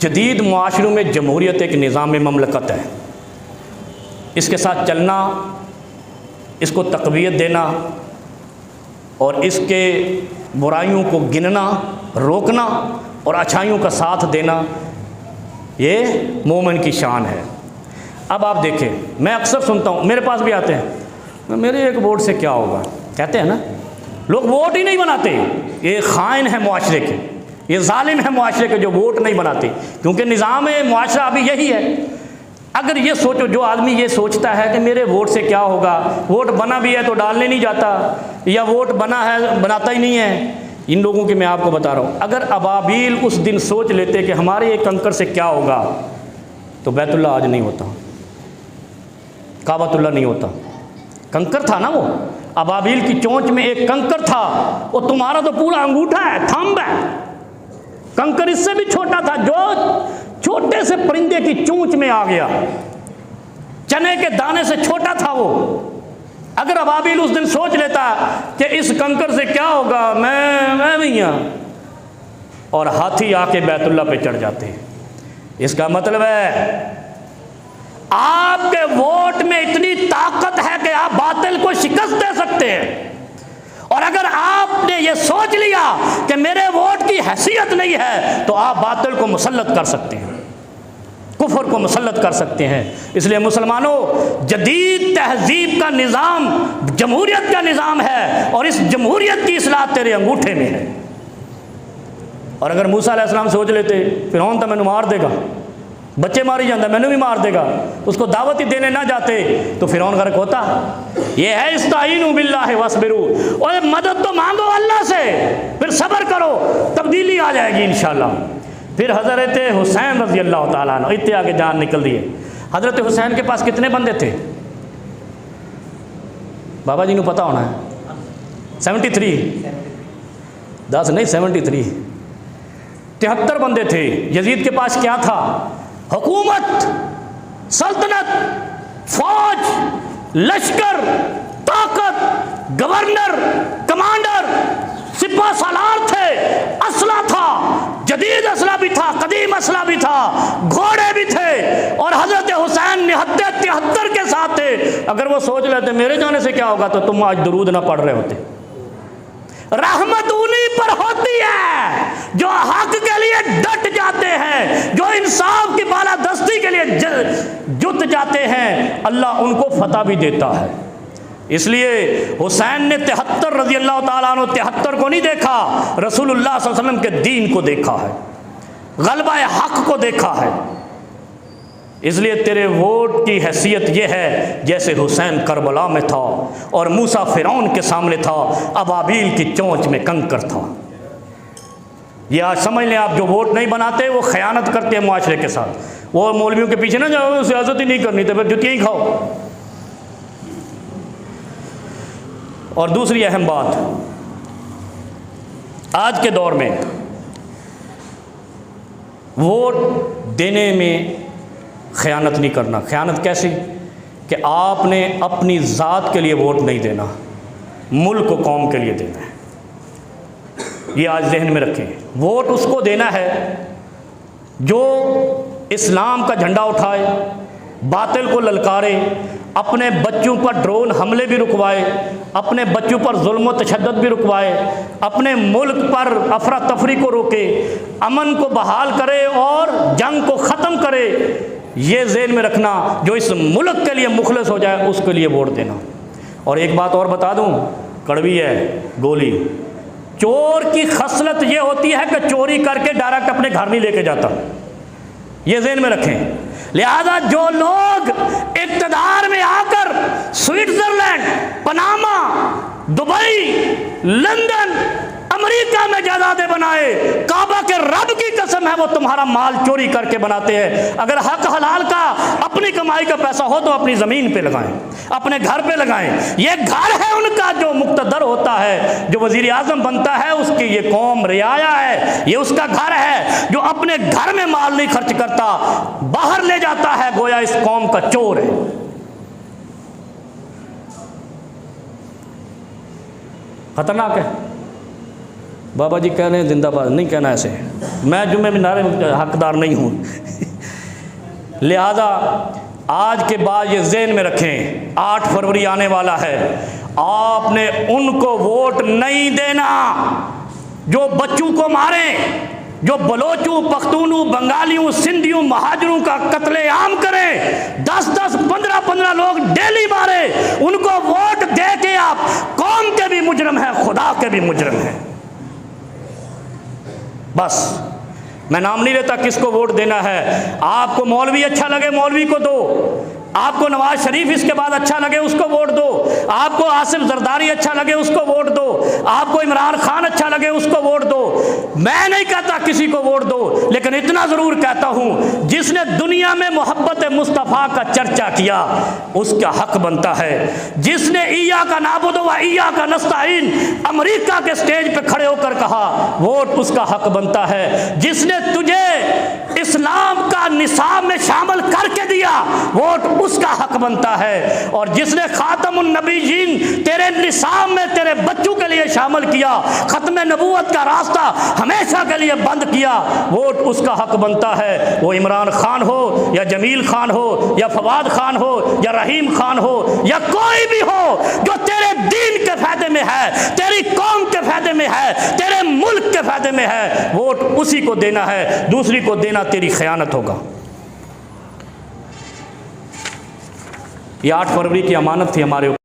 جدید معاشروں میں جمہوریت ایک نظام مملکت ہے، اس کے ساتھ چلنا، اس کو تقویت دینا اور اس کے برائیوں کو گننا، روکنا اور اچھائیوں کا ساتھ دینا، یہ مومن کی شان ہے۔ اب آپ دیکھیں، میں اکثر سنتا ہوں، میرے پاس بھی آتے ہیں، میرے ایک ووٹ سے کیا ہوگا، کہتے ہیں نا، لوگ ووٹ ہی نہیں بناتے۔ یہ خائن ہے معاشرے کے، یہ ظالم ہے معاشرے کے جو ووٹ نہیں بناتے، کیونکہ نظام معاشرہ ابھی یہی ہے۔ اگر یہ سوچو، جو آدمی یہ سوچتا ہے کہ میرے ووٹ سے کیا ہوگا، ووٹ بنا بھی ہے تو ڈالنے نہیں جاتا، یا ووٹ بنا ہے بناتا ہی نہیں ہے، ان لوگوں کی میں آپ کو بتا رہا ہوں، اگر ابابیل اس دن سوچ لیتے کہ ہمارے ایک کنکر سے کیا ہوگا، تو بیت اللہ آج نہیں ہوتا، کعبۃ اللہ نہیں ہوتا۔ کنکر تھا نا، وہ ابابیل کی چونچ میں ایک کنکر تھا، وہ تمہارا تو پورا انگوٹھا ہے، تھمب ہے۔ کنکر اس سے بھی چھوٹا تھا، جو چھوٹے سے پرندے کی چونچ میں آ گیا، چنے کے دانے سے چھوٹا تھا وہ۔ اگر ابابیل اس دن سوچ لیتا کہ اس کنکر سے کیا ہوگا، میں نہیں ہوں، اور ہاتھی آ کے بیت اللہ پہ چڑھ جاتے ہیں، اس کا مطلب ہے آپ کے ووٹ میں اتنی طاقت ہے کہ آپ باطل کو شکست دے سکتے ہیں۔ اور اگر آپ نے یہ سوچ لیا کہ میرے ووٹ کی حیثیت نہیں ہے، تو آپ باطل کو مسلط کر سکتے ہیں، کفر کو مسلط کر سکتے ہیں۔ اس لیے مسلمانوں، جدید تہذیب کا نظام جمہوریت کا نظام ہے، اور اس جمہوریت کی اصلاح تیرے انگوٹھے میں ہے۔ اور اگر موسیٰ علیہ السلام سوچ لیتے فرعون تو مینوں مار دے گا، بچے ماری جاندہ، مینوں بھی مار دے گا، اس کو دعوت ہی دینے نہ جاتے تو فرعون غرق ہوتا۔ یہ ہے استعینوا باللہ واصبروا، اور مدد تو مانگو اللہ سے، پھر صبر کرو، تبدیلی آ جائے گی انشاءاللہ۔ پھر حضرت حسین رضی اللہ تعالیٰ عنہ، اتنے آگے جان نکل دیے۔ حضرت حسین کے پاس کتنے بندے تھے؟ بابا جی نو پتہ ہونا ہے، 73، 10 نہیں 73، 73 بندے تھے۔ یزید کے پاس کیا تھا؟ حکومت، سلطنت، فوج، لشکر، طاقت، گورنر، کمانڈر، سپہ سالار تھے، اسلحہ تھا، جدید اسلحہ بھی تھا، قدیم اسلحہ بھی تھا، گھوڑے بھی تھے، اور حضرت حسین نہتے 73 کے ساتھ تھے۔ اگر وہ سوچ لیتے میرے جانے سے کیا ہوگا، تو تم آج درود نہ پڑھ رہے ہوتے۔ رحمت انہی پر ہوتی ہے جو حق کے لیے ڈٹ جاتے ہیں، جو انصاف کی بالادستی کے لیے جت جاتے ہیں، اللہ ان کو فتح بھی دیتا ہے۔ اس لیے حسین نے 73 رضی اللہ تعالیٰ عنہ 73 کو نہیں دیکھا، رسول اللہ صلی اللہ علیہ وسلم کے دین کو دیکھا ہے، غلبہ حق کو دیکھا ہے۔ اس لیے تیرے ووٹ کی حیثیت یہ ہے جیسے حسین کربلا میں تھا اور موسیٰ فرعون کے سامنے تھا، ابابیل کی چونچ میں کنکر تھا۔ یہ آج سمجھ لیں، آپ جو ووٹ نہیں بناتے وہ خیانت کرتے ہیں معاشرے کے ساتھ۔ وہ مولویوں کے پیچھے نہ جاؤ، سیاست ہی نہیں کرنی تو پھر جتیاں ہی کھاؤ۔ اور دوسری اہم بات، آج کے دور میں ووٹ دینے میں خیانت نہیں کرنا۔ خیانت کیسی؟ کہ آپ نے اپنی ذات کے لیے ووٹ نہیں دینا، ملک و قوم کے لیے دینا ہے۔ یہ آج ذہن میں رکھیں، ووٹ اس کو دینا ہے جو اسلام کا جھنڈا اٹھائے، باطل کو للکارے، اپنے بچوں پر ڈرون حملے بھی رکوائے، اپنے بچوں پر ظلم و تشدد بھی رکوائے، اپنے ملک پر افراتفری کو روکے، امن کو بحال کرے اور جنگ کو ختم کرے۔ یہ ذہن میں رکھنا، جو اس ملک کے لیے مخلص ہو جائے اس کے لیے ووٹ دینا۔ اور ایک بات اور بتا دوں، کڑوی ہے گولی، چور کی خصلت یہ ہوتی ہے کہ چوری کر کے ڈائریکٹ اپنے گھر نہیں لے کے جاتا، یہ ذہن میں رکھیں۔ لہذا جو لوگ اقتدار میں آ کر سوئٹزرلینڈ، پناما، دبئی، لندن، امریکہ میں جائیدادیں بنائے، کعبہ کے رب کی قسم ہے وہ تمہارا مال چوری کر کے بناتے ہیں۔ اگر حق حلال کا اپنی کمائی کا پیسہ ہو تو اپنی زمین پہ لگائیں، اپنے گھر پہ لگائیں۔ یہ گھر ہے ان کا، جو مقتدر ہوتا ہے، جو وزیر اعظم بنتا ہے، اس کی یہ قوم رعایا ہے، یہ اس کا گھر ہے۔ جو اپنے گھر میں مال نہیں خرچ کرتا، باہر لے جاتا ہے، گویا اس قوم کا چور ہے۔ خطرناک ہے۔ بابا جی کہہ رہے ہیں زندہ باد، نہیں کہنا ایسے، میں جمعے میں نعرے حقدار نہیں ہوں لہذا آج کے بعد یہ ذہن میں رکھیں، 8 فروری آنے والا ہے، آپ نے ان کو ووٹ نہیں دینا جو بچوں کو ماریں، جو بلوچوں، پختونوں، بنگالیوں، سندھیوں، مہاجروں کا قتل عام کریں، 10 15 لوگ ڈیلی مارے، ان کو ووٹ دے کے آپ قوم کے بھی مجرم ہیں، خدا کے بھی مجرم ہیں۔ بس میں نام نہیں لیتا کس کو ووٹ دینا ہے، آپ کو مولوی اچھا لگے مولوی کو دو، آپ کو نواز شریف اس کے بعد اچھا لگے اس کو ووٹ دو، آپ کو آصف زرداری اچھا لگے اس کو ووٹ دو، آپ کو عمران خان اچھا لگے اس کو ووٹ دو، میں نہیں کہتا کسی کو ووٹ دو، لیکن اتنا ضرور کہتا ہوں جس نے دنیا میں محبت مصطفیٰ کا چرچا کیا اس کا حق بنتا ہے، جس نے ایاک نعبد و ایاک نستعین امریکہ کے سٹیج پہ کھڑے ہو کر کہا ووٹ اس کا حق بنتا ہے، جس نے تجھے اسلام کا نصاب میں شامل کر کے دیا ووٹ اس کا حق بنتا ہے، اور جس نے خاتم النبیین تیرے نصاب میں تیرے بچوں کے لیے شامل کیا، ختم نبوت کا راستہ ہمیشہ کے لیے بند کیا، ووٹ اس کا حق بنتا ہے، وہ عمران خان ہو یا جمیل خان ہو یا فواد خان ہو یا رحیم خان ہو یا کوئی بھی ہو جو تیرے دین کے فائدے میں ہے، تیری قوم کے فائدے میں ہے، تیرے ملک کے فائدے میں ہے، ووٹ اسی کو دینا ہے، دوسری کو دینا تیری خیانت ہوگا۔ یہ 8 فروری کی امانت تھی ہمارے اوپر۔